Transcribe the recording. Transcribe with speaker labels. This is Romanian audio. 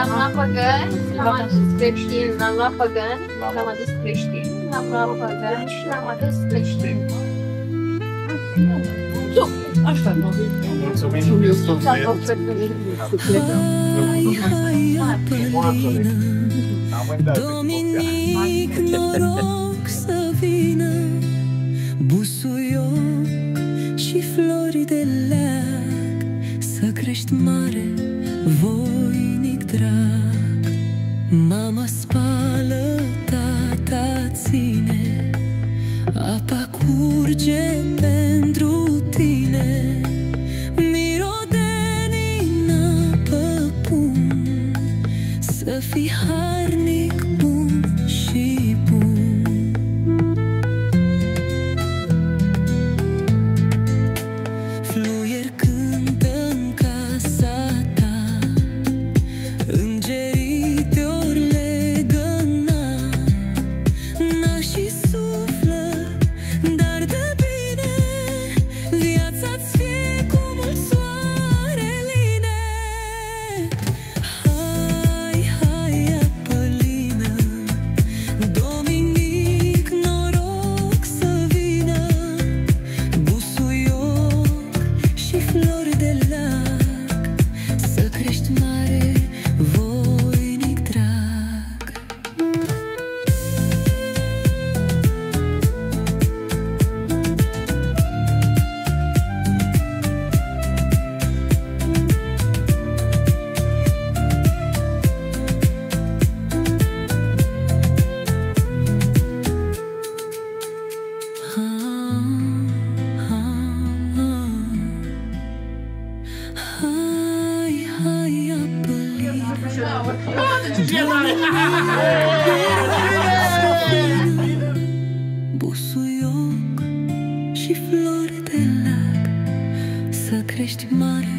Speaker 1: L-am luat păgăni, l-am adus creștini, l-am luat păgăni, l-am adus creștini, l-am luat păgăni și l-am adus creștini.
Speaker 2: Așa, nu?
Speaker 3: Dominic, noroc să vină, busuioc și flori de leac, să crești mare, voinic drag. Mama spală, tata ține, apa curge pentru tine, mirodenii în apă pun, să fii harnic, bun și bun. Fluier cântă în casa ta, îngerii te-or legăna, nașii suflă, dar de bine, viața-ți fie cu mult soare line. Hai, hai, apălină, Dominic, noroc să vină, busuioc și flori de lac, să crești mare, voinic drag. Hai, hai, apălină, busuioc și flori de lac, să crești mare,